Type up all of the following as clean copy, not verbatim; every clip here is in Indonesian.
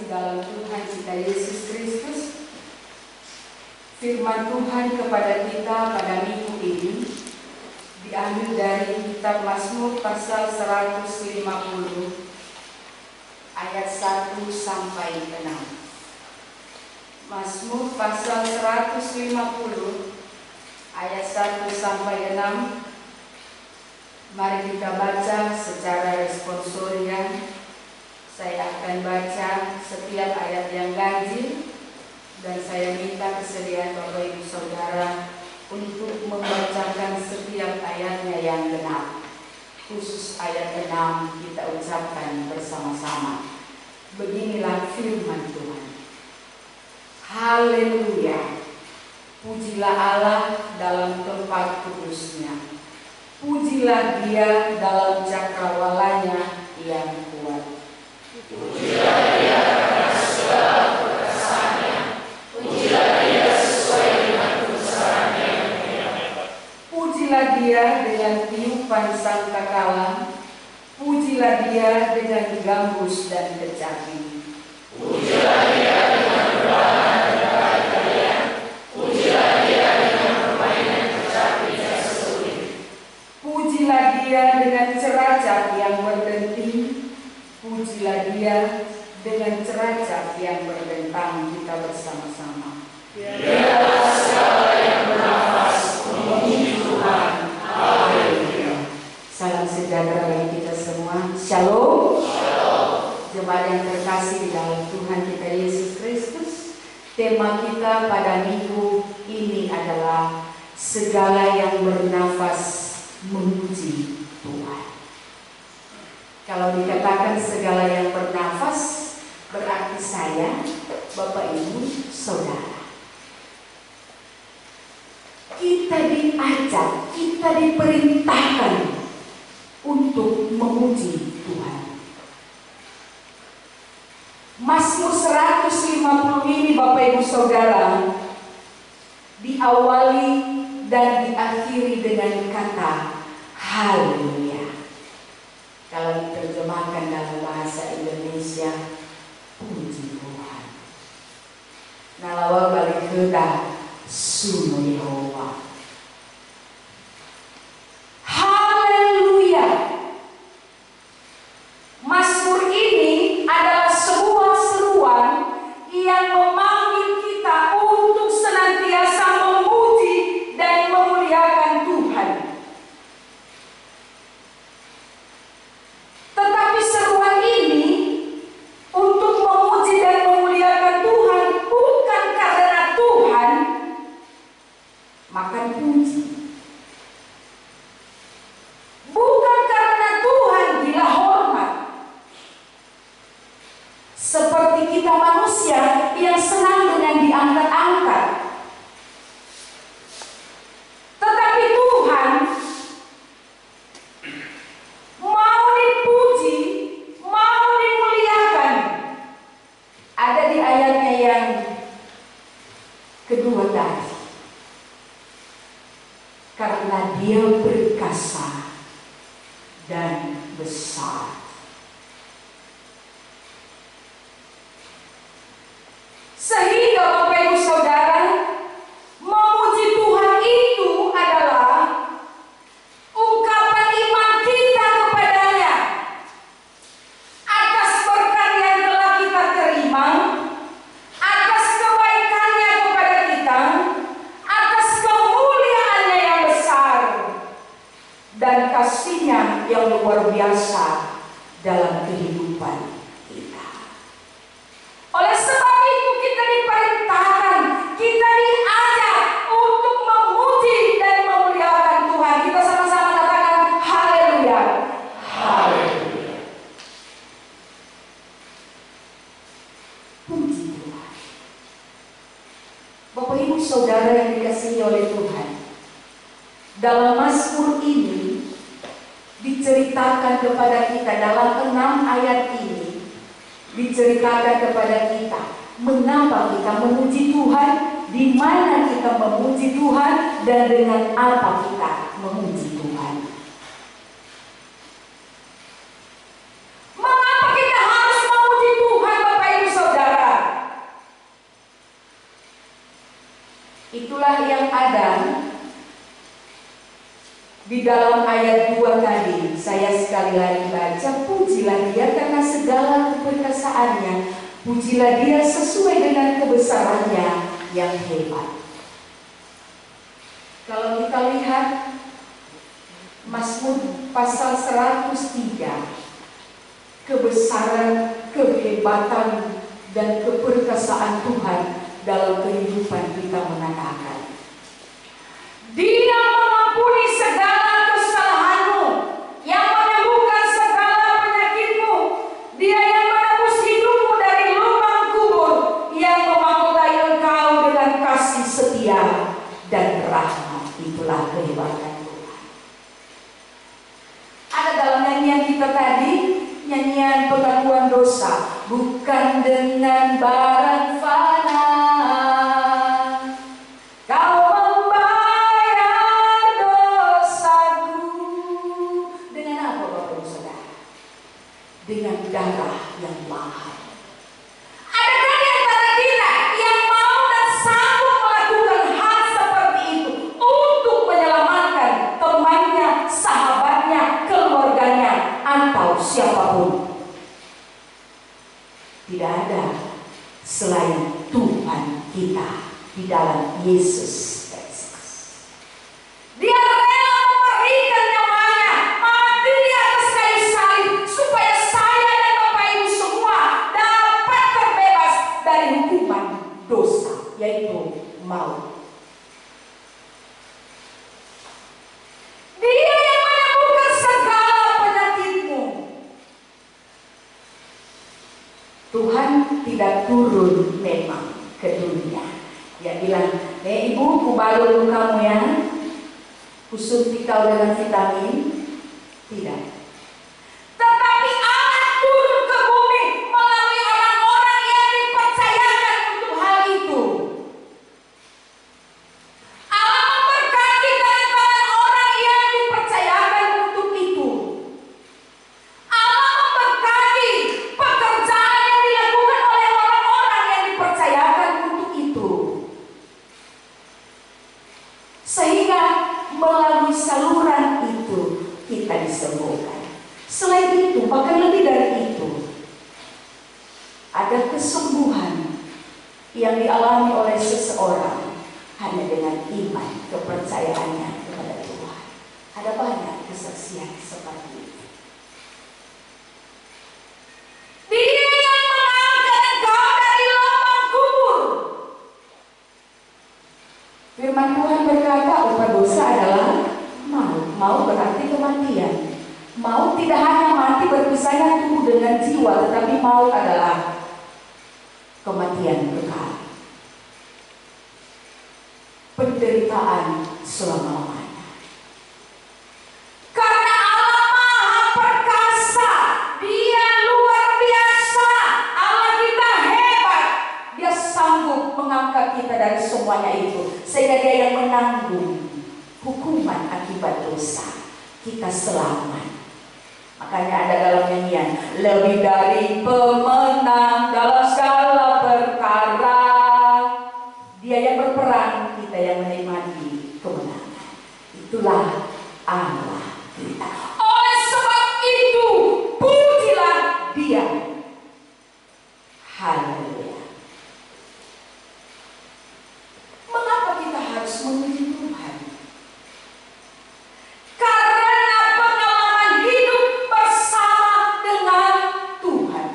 di dalam Tuhan kita Yesus Kristus, firman Tuhan kepada kita pada minggu ini diambil dari kitab Mazmur pasal 150 ayat 1 sampai 6. Mazmur pasal 150 ayat 1 sampai 6. Mari kita baca secara responsorial. Saya akan baca setiap ayat yang ganjil dan saya minta kesediaan Bapak Ibu Saudara untuk membacakan setiap ayatnya yang benar. Khusus ayat 6 kita ucapkan bersama-sama. Beginilah firman Tuhan. Haleluya. Pujilah Allah dalam tempat kudusnya. Pujilah Dia dalam cakrawalanya yang kuat. Pujilah Dia karena segala perkasaannya. Pujilah Dia sesuai dengan kebesarannya yang hebat. Pujilah Dia dengan tiupan sangkakala. Pujilah Dia dengan gambus dan kecapi. Pujilah Dia dengan berbahana dan tarian. Pujilah Dia dengan permainan kecapi dan seruling. Pujilah Dia dengan ceracap yang berdenting. Pujilah Dia dengan ceracap yang berdentang. Kita bersama-sama. Biarlah segala yang bernafas memuji Tuhan. Haleluya. Salam sejahtera bagi kita semua. Shalom. Shalom. Jemaat yang terkasih di dalam Tuhan kita Yesus Kristus. Tema kita pada minggu ini adalah segala yang bernafas memuji Tuhan. Kalau dikatakan segala yang bernafas, berarti saya, Bapak Ibu, Saudara. Kita diajak, kita diperintahkan untuk memuji Tuhan. Mazmur 150 ini, Bapak Ibu Saudara, diawali dan diakhiri dengan kata haleluya. Kalau diterjemahkan dalam bahasa Indonesia, puji Tuhan. Nalawa balik heda suno Yehova. Haleluya. Mazmur ini adalah sebuah seruan yang memanggil kita untuk senantiasa memuji dan memuliakan Tuhan. Tetapi seruan ini untuk memuji dan memuliakan Tuhan bukan karena Tuhan, maka puji. Bukan karena Tuhan gila hormat. Seperti kita manusia yang senang dengan diangkat-angkat. Tetapi Tuhan mau dipuji, mau dimuliakan. Ada di ayatnya yang kedua tadi. Karena Dia berkuasa dan besar. Sehingga Bapak Ibu Saudara, memuji Tuhan itu adalah ungkapan iman kita kepadanya atas berkat yang telah kita terima, atas kebaikannya kepada kita, atas kemuliaannya yang besar dan kasih-Nya yang luar biasa dalam kehidupan kita. Oleh sebab itu kita diperintahkan, kita diajak untuk memuji dan memuliakan Tuhan. Kita sama-sama katakan haleluya. Haleluya. Puji Tuhan. Bapak Ibu Saudara yang dikasihi oleh Tuhan, dalam Mazmur ini diceritakan kepada kita, dalam 6 ayat ini diceritakan kepada kita mengapa kita memuji Tuhan, di mana kita memuji Tuhan, dan dengan apa kita memuji Tuhan. Mengapa kita harus memuji Tuhan, Bapak Ibu Saudara? Di dalam ayat 2 tadi, saya sekali lagi baca, pujilah Dia karena segala keperkasaannya, pujilah Dia sesuai dengan kebesarannya yang hebat. Kalau kita lihat Mazmur pasal 103, kebesaran, kehebatan, dan keperkasaan Tuhan dalam kehidupan kita mengatakan, Dia mengampuni segala kesalahanmu, yang menyembuhkan segala penyakitmu, Dia yang menebus hidupmu dari lubang kubur, yang memahkotai engkau dengan kasih setia dan rahmat. Itulah kehebatan Tuhan. Ada dalam nyanyian kita tadi, nyanyian pengakuan dosa, bukan dengan barang fana Kau membayar dosaku. Dengan apa Bapak Ibu Saudara? Dengan darah yang mahal. Adakah di antara kita yang mau dan sanggup melakukan hal seperti itu untuk menyelamatkan temannya, sahabatnya, keluarganya, atau siapapun? Tidak ada selain Tuhan kita di dalam Yesus Kristus. Dia rela memberikan nyawanya, mati di atas kayu salib, supaya saya dan Bapak Ibu semua dapat terbebas dari hukuman dosa, yaitu maut. Dia yang menyembuhkan segala penyakitmu. Tuhan tidak turun memang ke dunia. Dia bilang, ibu, kubalur kamu ya, kusuntik kau dengan vitamin. Tidak. Tetapi Allah turun ke bumi melalui orang-orang yang dipercayakan untuk hal itu. Allah memberkati tangan orang yang dipercayakan untuk itu. Allah memberkati pekerjaan yang dilakukan oleh orang-orang yang dipercayakan untuk itu. Sehingga melalui saluran itu kita disembuhkan. Selain itu, bahkan lebih dari itu, ada kesembuhan yang dialami oleh seseorang hanya dengan iman, kepercayaannya kepada Tuhan. Ada banyak kesaksian seperti itu. Dia yang mengangkat engkau dari lubang kubur. Firman Tuhan berkata, upah dosa adalah maut. Maut berarti kematian. Maut tidak hanya mati berpisahnya tubuh dengan jiwa, tetapi maut adalah kematian kekal. Penderitaan selama-lamanya. Karena Allah Maha Perkasa, Dia luar biasa, Allah kita hebat. Dia sanggup mengangkat kita dari semuanya itu, sehingga Dia yang menanggung hukuman akibat dosa. Kita selamat. Makanya ada dalam nyanyian, lebih dari pemenang dalam segala perkara. Dia yang berperang, kita yang menikmati kemenangan. Itulah Allah kita. Oleh sebab itu, pujilah Dia. Haleluya. Mengapa kita harus memuji Tuhan? Karena pengalaman hidup bersama dengan Tuhan.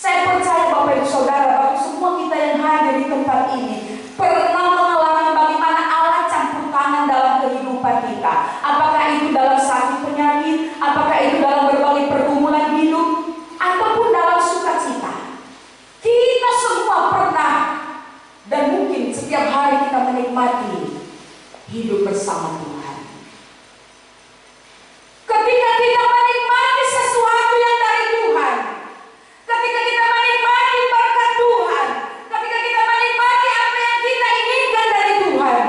Saya percaya Bapak Ibu Saudara, Bapak semua kita yang hadir di tempat ini pernah mengalami bagaimana Allah campur tangan dalam kehidupan kita. Apakah itu dalam sakit penyakit, apakah itu dalam berbagai pergumulan hidup, ataupun dalam sukacita. Kita semua pernah dan mungkin setiap hari kita menikmati hidup bersama Tuhan. Ketika kita menikmati sesuatu yang dari Tuhan, ketika kita menikmati berkat Tuhan, ketika kita menikmati apa yang kita inginkan dari Tuhan,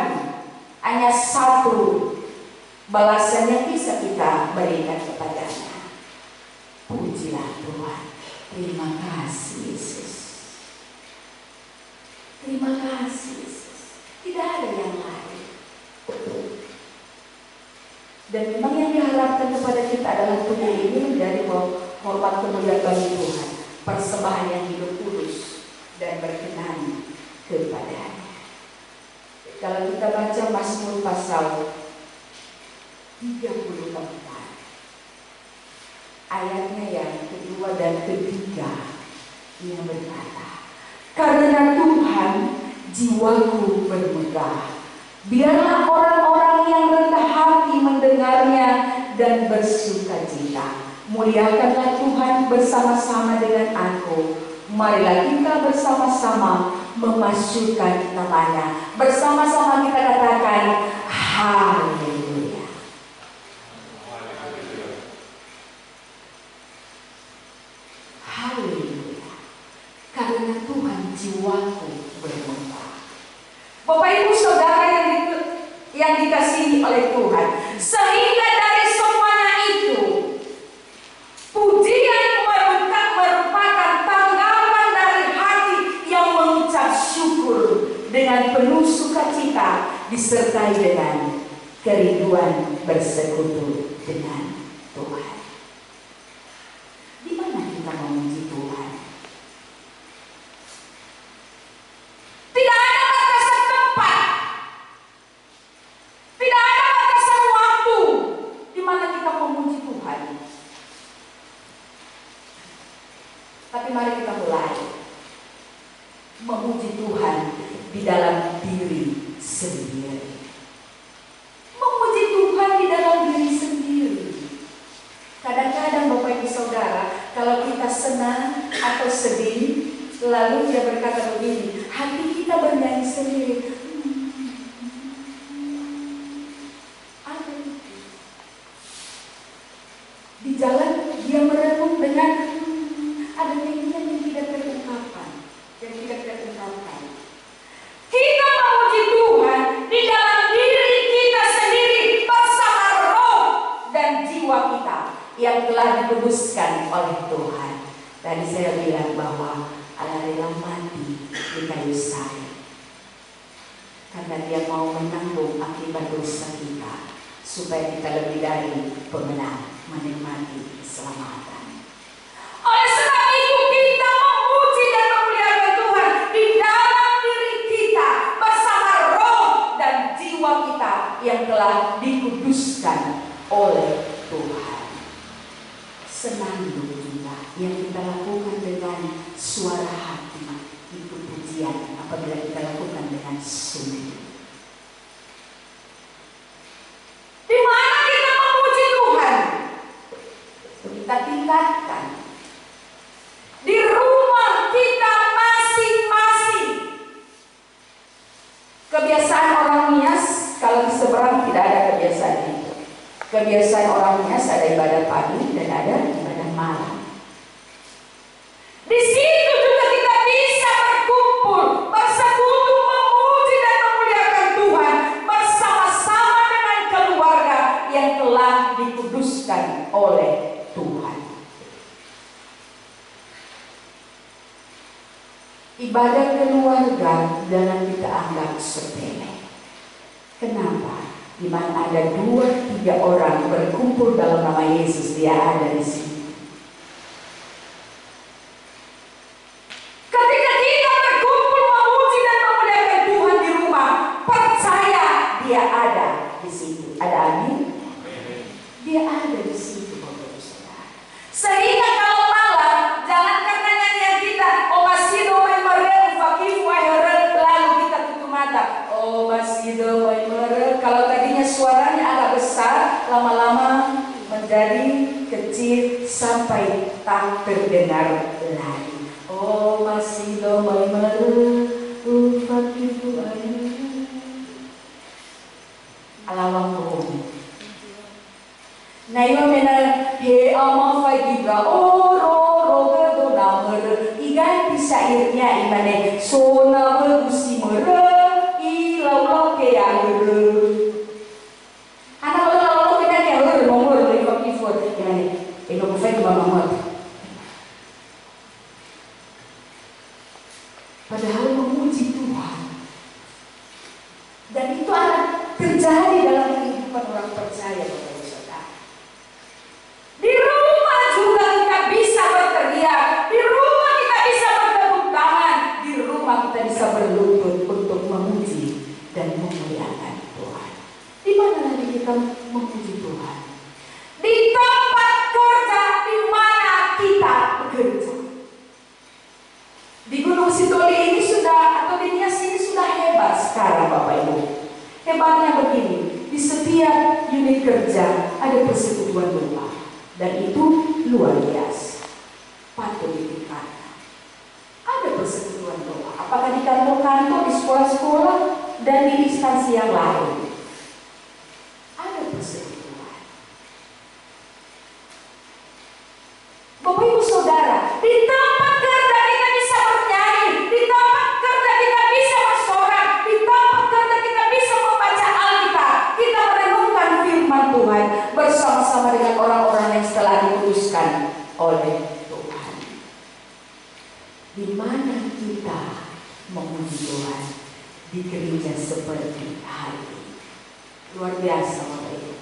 hanya satu balasan yang bisa kita berikan kepadanya. Pujilah Tuhan. Terima kasih Yesus. Terima kasih Yesus. Tidak ada yang lain. Dan memang yang diharapkan kepada kita adalah tubuh ini menjadi hormat kemuliaan bagi Tuhan, persembahan yang hidup kudus dan berkenan kepada-Nya. Kalau kita baca Mazmur pasal 34, ayatnya yang kedua dan ketiga, yang berkata, karena Tuhan jiwaku bermegah, biarlah orang-orang yang rendah hati mendengarnya dan bersukacita. Muliakanlah Tuhan bersama-sama dengan aku. Marilah kita bersama-sama memasyurkan namanya. Bersama-sama kita katakan haleluya. Haleluya. Karena Tuhan jiwaku bermegah. Bapak Ibu Saudara yang dikasihi oleh Tuhan, sehingga dari semuanya itu pujian merupakan tanggapan dari hati yang mengucap syukur dengan penuh sukacita disertai dengan kerinduan bersekutu dengan Tuhan. Di mana kita memuji Tuhan? Tidak ada batasan tempat, tidak ada batasan waktu di mana kita memuji Tuhan. Tapi mari kita mulai memuji Tuhan di dalam diri sendiri. Memuji Tuhan di dalam diri sendiri. Kadang-kadang Bapak Ibu Saudara, kalau kita senang atau sedih, lalu dia berkata begini, hati kita bernyanyi sendiri. Apa itu? Di jalan dia merenung dengan ada nyanyian yang tidak terungkapkan, yang tidak terungkapkan. Kita memuji Tuhan di dalam diri kita sendiri bersama roh dan jiwa kita yang telah dikuduskan oleh Tuhan. Tadi saya bilang bahwa Allah rela mati di kayu salib karena Dia mau menanggung akibat dosa kita, supaya kita lebih dari pemenang menikmati keselamatan. Oleh sebab itu kita memuji dan memuliakan Tuhan di dalam diri kita bersama roh dan jiwa kita yang telah dikuduskan oleh Tuhan. Senandung kita yang kita lakukan dengan suara hati, itu pujian apabila kita lakukan dengan sungguh. Di mana kita memuji Tuhan? Kita tingkatkan di rumah kita masing-masing. Kebiasaan orang Nias, kalau di seberang tidak ada kebiasaan itu. Kebiasaan orang Nias ada ibadah pagi dan ada ibadah malam. Di situ juga kita bisa berkumpul, bersekutu, memuji dan memuliakan Tuhan bersama-sama dengan keluarga yang telah dikuduskan oleh Tuhan. Ibadah keluarga jangan kita anggap sepele. Kenapa? Di mana ada 2-3 orang berkumpul dalam nama Yesus, Dia ada di sini. Ketika kita berkumpul memuji dan memuliakan Tuhan di rumah, percaya Dia ada di situ. Ada amin? Dia ada di situ, Bapak Ibu Saudara. Sehingga kalau malam, jangan karena nyanyian kita, oh masih doai merem, fakifu akhirnya, lalu kita tutup mata. Oh masih doai merem. Kalau tadinya suaranya agak besar, lama-lama menjadi kecil sampai tak terdengar lagi. Oh masih doai merem, fakifu akhirnya. Alawang bohong. Nayo mena he ama fagiga oro do namer igan pisairnya imane so namer gusi mere I laulok ke ya mere anak laulok ke ya mere nomor dari fakifur imane eno fek banget. Padahal memuji Tuhan, dan itu akan terjadi dalam kehidupan orang percaya, Bapak Ibu si Doli ini sudah, atau Dinias ini sudah hebat sekarang Bapak Ibu. Hebatnya begini, di setiap unit kerja ada persekutuan doa, dan itu luar biasa, patut ditingkatkan. Ada persekutuan doa, apakah di kantor-kantor, di sekolah-sekolah, dan di instansi yang lain. Ada persekutuan. Bapak Ibu Saudara, di tempat kerja kita bisa bernyanyi, di tempat kerja kita bisa bersorak, di tempat kerja kita bisa membaca Alkitab, kita merenungkan firman Tuhan bersama-sama dengan orang-orang yang telah dikuduskan oleh Tuhan. Di mana kita memuji Tuhan? Di gereja seperti hari ini. Luar biasa Bapak Ibu.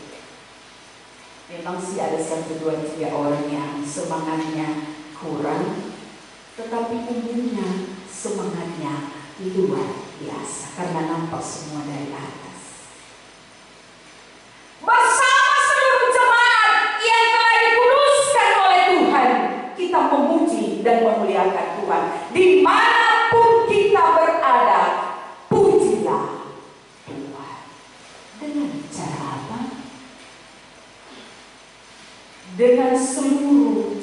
Memang sih ada 1, 2, 3 orang yang semangatnya kurang, tetapi umumnya semangatnya luar biasa karena nampak semua dari atas. Bersama seluruh jemaat yang telah dikuduskan oleh Tuhan, kita memuji dan memuliakan Tuhan. Dimanapun kita berada, pujilah Tuhan. Dengan cara apa? Dengan seluruh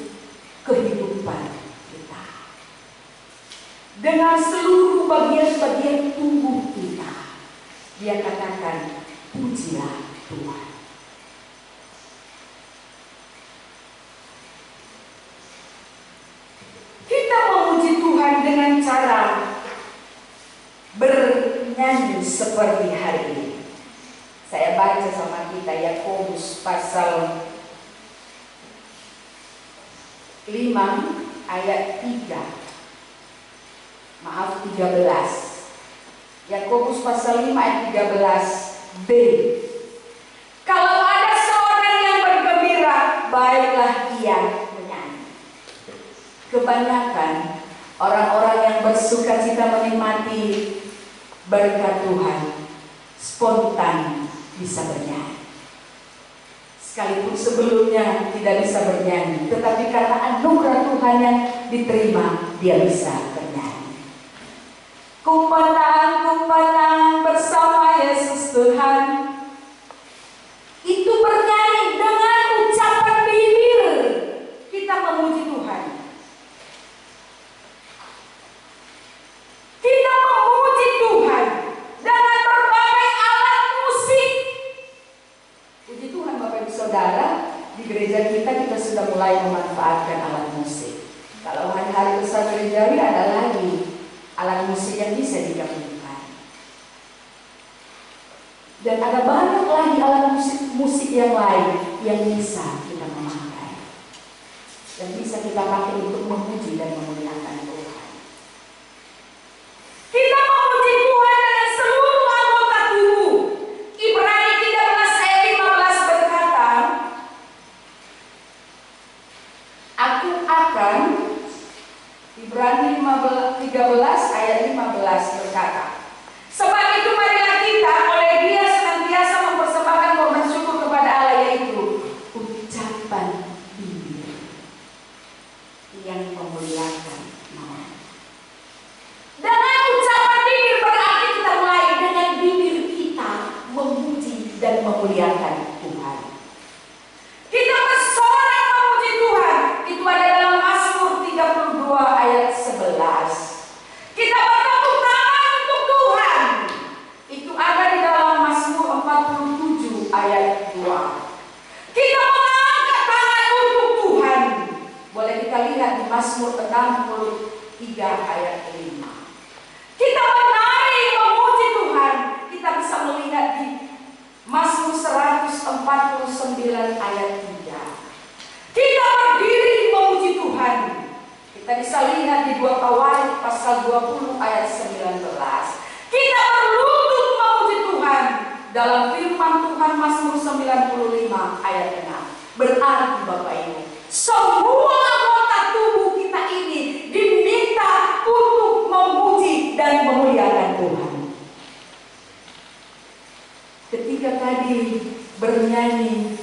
kehidupan kita, dengan seluruh bagian-bagian tubuh kita. Dia katakan, pujilah Tuhan. Kita memuji Tuhan dengan cara bernyanyi seperti hari ini. Saya baca sama kita Yakobus pasal 5 ayat 13. Yakobus pasal 5 ayat 13b. Kalau ada seorang yang bergembira, baiklah ia menyanyi. Kebanyakan orang-orang yang bersuka cita menikmati berkat Tuhan spontan bisa bernyanyi. Sekalipun sebelumnya tidak bisa bernyanyi, tetapi karena anugerah Tuhan yang diterima, dia bisa bernyanyi. Kumandang bersama Yesus Tuhan. Itu bernyanyi dengan ucapan bibir. Kita memuji Tuhan. Kita memuji Tuhan dengan berbagai alat musik. Puji Tuhan Bapak Ibu Saudara, di gereja kita sudah mulai memanfaatkan alat musik. Kalau hari-hari besar gerejawi ada lagi alat musik yang bisa digabungkan. Dan ada banyak lagi alat musik yang lain yang bisa kita memakai. Dan bisa kita pakai untuk memuji dan memuliakan Tuhan. Kita memuji Tuhan dengan seluruh anggota tubuh. Ibrani 13 ayat 15 berkata, aku akan, Ibrani 13 ayat 15 berkata, sebab itu marilah kita oleh Dia senantiasa mempersembahkan korban syukur kepada Allah, yaitu ucapan bibir yang memuliakan nama. Dengan ucapan bibir berarti kita mulai dengan bibir kita memuji dan memuliakan Tuhan. Kita bersorak memuji Tuhan. Itu ada dalam Mazmur 32 ayat 11. Kita bertepuk tangan untuk Tuhan. Itu ada di dalam Mazmur 47 ayat 2. Kita mengangkat tangan untuk Tuhan. Boleh kita lihat di Mazmur 63 ayat 5. Kita menari memuji Tuhan. Kita bisa melihat di Mazmur 149 ayat 3. Kita berdiri memuji Tuhan. Kita bisa lihat di 2 Tawarik pasal 20 ayat 19. Kita berlutut memuji Tuhan dalam firman Tuhan Mazmur 95 ayat 6. Berarti Bapak Ibu, semua anggota tubuh kita ini diminta untuk memuji dan memuliakan Tuhan. Ketika tadi bernyanyi,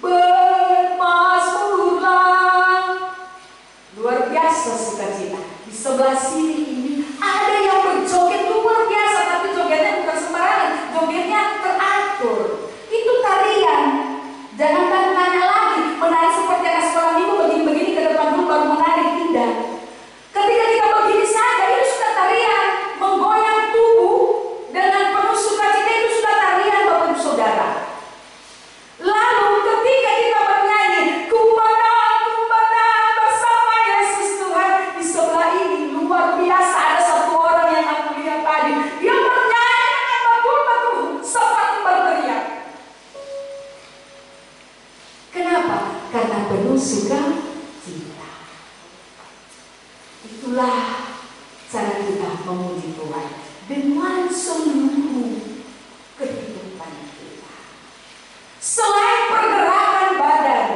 bermazmurlah, luar biasa sukacita. Bisa sebelah sini ini ada yang berjoget luar biasa, tapi jogetnya bukan sembarangan, jogetnya teratur. Itu tarian. Jangan tanya lagi menari seperti anak sekolah minggu begini-begini ke depan dulu baru menari, tidak. Ketika kita begini saja itu sudah tarian, menggoyang tubuh dengan penuh sukacita, itu sudah tarian Bapak Ibu Saudara. Lalu ketika kita bernyanyi kumandang bersama Yesus Tuhan, di sebelah ini luar biasa ada satu orang yang aku lihat tadi, dia bernyanyi dengan betul-betul seperti berteriak. Kenapa? Karena penuh sukacita. Itulah cara kita memuji Tuhan dengan seluruh kehidupan kita. Selain pergerakan badan,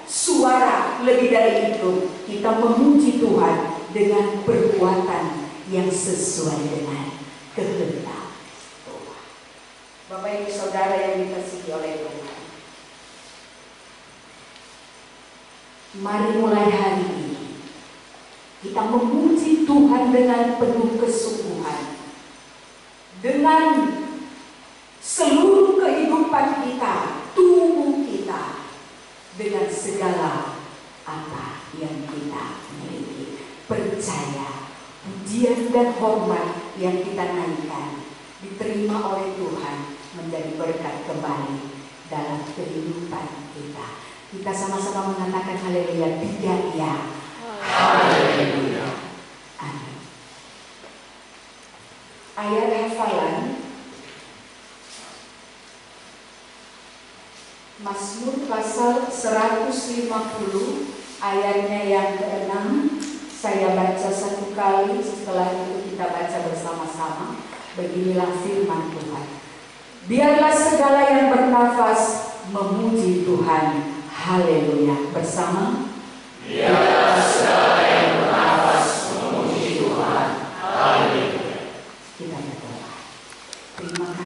suara, lebih dari itu, kita memuji Tuhan dengan perbuatan yang sesuai dengan kehendak Tuhan. Bapak Ibu Saudara yang dikasihi oleh Tuhan, mari mulai hari ini kita memuji Tuhan dengan penuh kesungguhan, dengan seluruh kehidupan kita, tubuh kita, dengan segala apa yang kita miliki. Percaya pujian dan hormat yang kita naikkan diterima oleh Tuhan, menjadi berkat kembali dalam kehidupan kita. Kita sama-sama mengatakan haleluya, 3 ya. Haleluya. Amin. Ayat hafalan Mazmur pasal 150 ayatnya yang ke-6. Saya baca satu kali, setelah itu kita baca bersama-sama. Beginilah firman Tuhan. Biarlah segala yang bernafas memuji Tuhan. Haleluya. Bersama. Biarlah